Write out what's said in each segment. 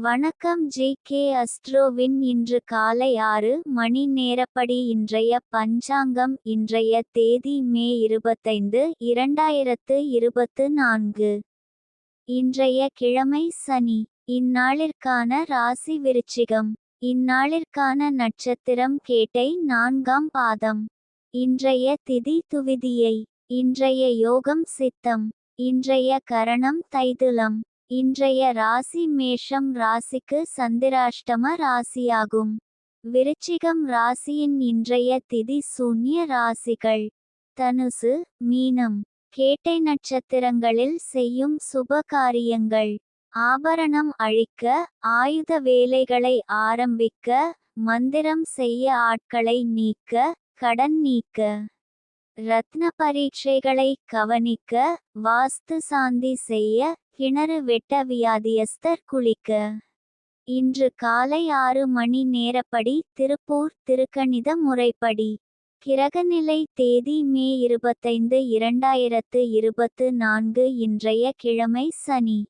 வணக்கம் ஜி.கே. அஸ்ட்ரோவின் இன்று காலை 6 மணி நேரப்படி இன்றைய பஞ்சாங்கம். இன்றைய தேதி மே 25, 2024. இன்றைய கிழமை சனி. இந்நாளிற்கான ராசி விருச்சிகம். இந்நாளிற்கான நட்சத்திரம் கேட்டை 4ஆம் பாதம். இன்றைய திதி துவிதியை. இன்றைய யோகம் சித்தம். இன்றைய கரணம் தைதுலம். இன்றைய ராசி மேஷம் ராசிக்கு சந்திராஷ்டம ராசியாகும். விருச்சிகம் ராசியின் இன்றைய திதி சூன்ய ராசிகள் தனுசு, மீனம். கேட்டை நட்சத்திரங்களில் செய்யும் சுப காரியங்கள்: ஆபரணம் அழிக்க, ஆயுத வேலைகளை ஆரம்பிக்க, மந்திரம் செய்ய, ஆட்களை நீக்க, கடன் நீக்க, ரத்ன பரீட்சைகளை கவனிக்க, வாஸ்து சாந்தி செய்ய, கிணறு வெட்ட, வியாதியஸ்தர் குளிக்க. இன்று காலை 6 மணி நேரப்படி திருப்பூர் திருக்கணித முறைப்படி. கிரகநிலை தேதி மே 25, 2024. இன்றைய கிழமை சனி.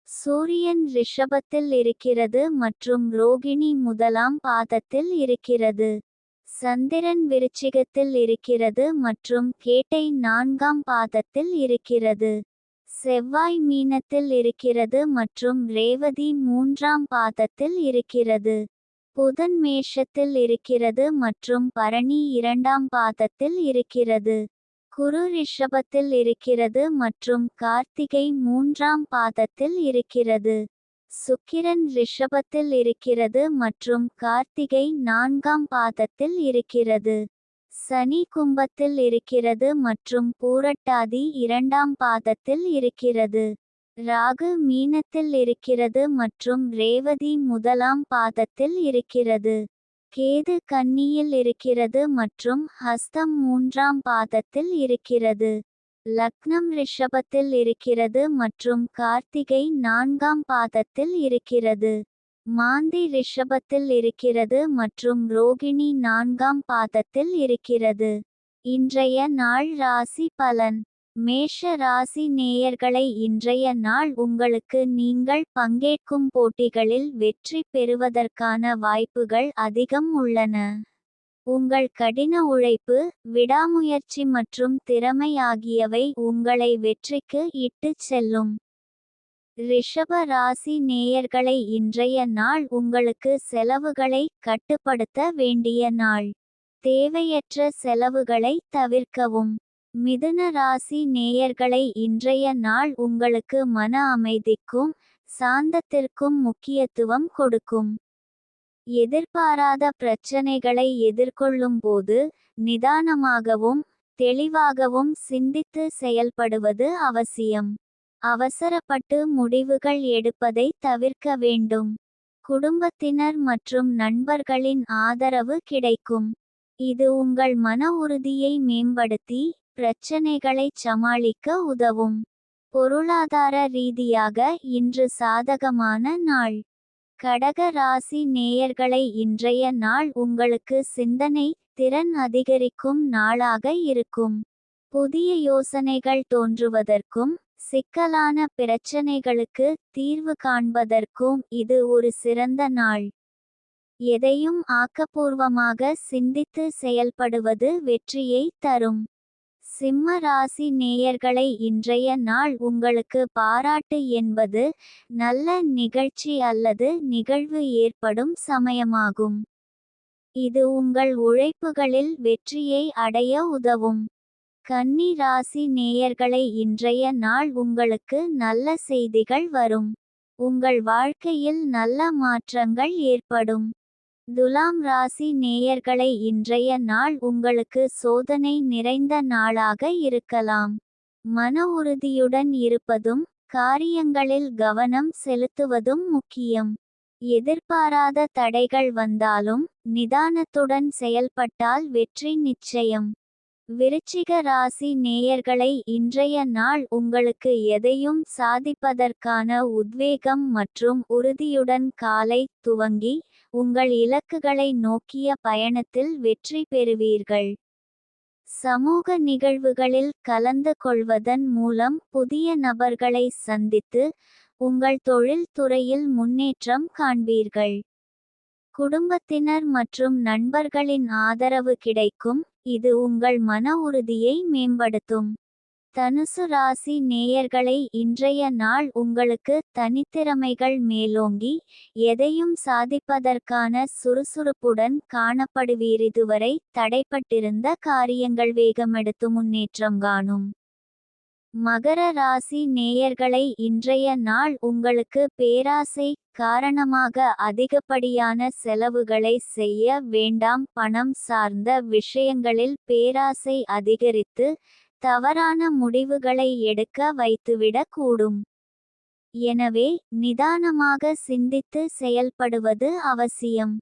சூரியன் ரிஷபத்தில் இருக்கிறது மற்றும் ரோகிணி முதலாம் பாதத்தில் இருக்கிறது. சந்திரன் விருச்சிகத்தில் இருக்கிறது மற்றும் கேட்டை 4ஆம் பாதத்தில் இருக்கிறது. செவ்வாய் மீனத்தில் இருக்கிறது மற்றும் ரேவதி 3ஆம் பாதத்தில் இருக்கிறது. புதன் மேஷத்தில் இருக்கிறது மற்றும் பரணி 2ஆம் பாதத்தில் இருக்கிறது. குரு ரிஷபத்தில் இருக்கிறது மற்றும் கார்த்திகை 3ஆம் பாதத்தில் இருக்கிறது. சுக்கிரன் ரிஷபத்தில் இருக்கிறது மற்றும் கார்த்திகை 4ஆம் பாதத்தில் இருக்கிறது. சனி கும்பத்தில் இருக்கிறது மற்றும் பூரட்டாதி 2ஆம் பாதத்தில் இருக்கிறது. ராகு மீனத்தில் இருக்கிறது மற்றும் ரேவதி முதலாம் பாதத்தில் இருக்கிறது. கேது கன்னியில் இருக்கிறது மற்றும் ஹஸ்தம் 3ஆம் பாதத்தில் இருக்கிறது. லக்னம் ரிஷபத்தில் இருக்கிறது மற்றும் கார்த்திகை 4ஆம் பாதத்தில் இருக்கிறது. மாந்தி ரிஷபத்தில் இருக்கிறது மற்றும் ரோகிணி 4ஆம் பாதத்தில் இருக்கிறது. இன்றைய நாள் ராசி பலன். மேஷ ராசி நேயர்களை, இன்றைய நாள் உங்களுக்கு நீங்கள் பங்கேற்கும் போட்டிகளில் வெற்றி பெறுவதற்கான வாய்ப்புகள் அதிகம் உள்ளன. உங்கள் கடின உழைப்பு, விடாமுயற்சி மற்றும் திறமை ஆகியவை உங்களை வெற்றிக்கு இட்டுச் செல்லும். ரிஷப ராசி நேயர்களை, இன்றைய நாள் உங்களுக்கு செலவுகளை கட்டுப்படுத்த வேண்டிய நாள். தேவையற்ற செலவுகளை தவிர்க்கவும். மிதுன ராசி நேயர்களை, இன்றைய நாள் உங்களுக்கு மன அமைதிக்கும் சாந்தத்திற்கும் முக்கியத்துவம் கொடுக்கும். எதிர்பாராத பிரச்சனைகளை எதிர்கொள்ளும் போது நிதானமாகவும் தெளிவாகவும் சிந்தித்து செயல்படுவது அவசியம். அவசரப்பட்டு முடிவுகள் எடுப்பதை தவிர்க்க வேண்டும். குடும்பத்தினர் மற்றும் நண்பர்களின் ஆதரவு கிடைக்கும். இது உங்கள் மன உறுதியை மேம்படுத்தி பிரச்சனைகளை சமாளிக்க உதவும். பொருளாதார ரீதியாக இன்று சாதகமான நாள். கடக ராசி நேயர்களை, இன்றைய நாள் உங்களுக்கு சிந்தனை திறன் அதிகரிக்கும் நாளாக இருக்கும். புதிய யோசனைகள் தோன்றுவதற்கும் சிக்கலான பிரச்சனைகளுக்கு தீர்வு காண்பதற்கும் இது ஒரு சிறந்த நாள். எதையும் ஆக்கப்பூர்வமாக சிந்தித்து செயல்படுவது வெற்றியை தரும். சிம்ம ராசி நேயர்களை, இன்றைய நாள் உங்களுக்கு பாராட்டு என்பது நல்ல நிகழ்ச்சி அல்லது நிகழ்வு ஏற்படும் சமயமாகும். இது உங்கள் உழைப்புகளில் வெற்றியை அடைய உதவும். கன்னி ராசி நேயர்களை, இன்றைய நாள் உங்களுக்கு நல்ல செய்திகள் வரும். உங்கள் வாழ்க்கையில் நல்ல மாற்றங்கள் ஏற்படும். துலாம் ராசி நேயர்களை, இன்றைய நாள் உங்களுக்கு சோதனை நிறைந்த நாளாக இருக்கலாம். மன உறுதியுடன் இருப்பதும் காரியங்களில் கவனம் செலுத்துவதும் முக்கியம். எதிர்பாராத தடைகள் வந்தாலும் நிதானத்துடன் செயல்பட்டால் வெற்றி நிச்சயம். விருச்சிக ராசி நேயர்களை, இன்றைய நாள் உங்களுக்கு எதையும் சாதிப்பதற்கான உத்வேகம் மற்றும் உறுதியுடன் காலை துவங்கி உங்கள் இலக்குகளை நோக்கிய பயணத்தில் வெற்றி பெறுவீர்கள். சமூக நிகழ்வுகளில் கலந்து கொள்வதன் மூலம் புதிய நபர்களை சந்தித்து உங்கள் தொழில் துறையில் முன்னேற்றம் காண்பீர்கள். குடும்பத்தினர் மற்றும் நண்பர்களின் ஆதரவு கிடைக்கும், இது உங்கள் மன உறுதியை மேம்படுத்தும். தனுசு ராசி நேயர்களை இன்றைய நாள் உங்களுக்கு தனித்திறமைகள் மேலோங்கி எதையும் சாதிப்பதற்கான சுறுசுறுப்புடன் காணப்படுவீர். இதுவரை தடைப்பட்டிருந்த காரியங்கள் வேகமெடுத்து முன்னேற்றம் காணும். மகர ராசி நேயர்களை இன்றைய நாள் உங்களுக்கு பேராசை காரணமாக அதிகப்படியான செலவுகளை செய்ய வேண்டாம். பணம் சார்ந்த விஷயங்களில் பேராசை அதிகரித்து தவறான முடிவுகளை எடுக்க வைத்துவிடக் கூடும். எனவே நிதானமாக சிந்தித்து செயல்படுவது அவசியம்.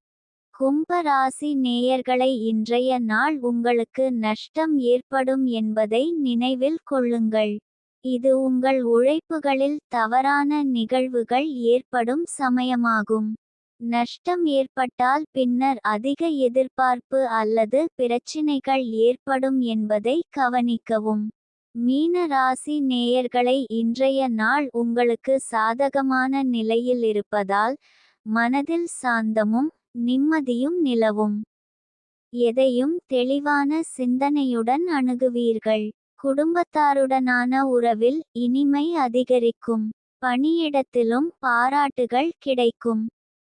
கும்ப ராசி நேயர்களை இன்றைய நாள் உங்களுக்கு நஷ்டம் ஏற்படும் என்பதை நினைவில் கொள்ளுங்கள். இது உங்கள் உழைப்புகளில் தவறான நிகழ்வுகள் ஏற்படும் சமயமாகும். நஷ்டம் ஏற்பட்டால் பின்னர் அதிக எதிர்பார்ப்பு அல்லது பிரச்சினைகள் ஏற்படும் என்பதை கவனிக்கவும். மீன ராசி நேயர்களை இன்றைய நாள் உங்களுக்கு சாதகமான நிலையில் இருப்பதால் மனதில் சாந்தமும் நிம்மதியும் நிலவும். எதையும் தெளிவான சிந்தனையுடன் அணுகுவீர்கள். குடும்பத்தாருடனான உறவில் இனிமை அதிகரிக்கும். பணியிடத்திலும் பாராட்டுகள் கிடைக்கும்.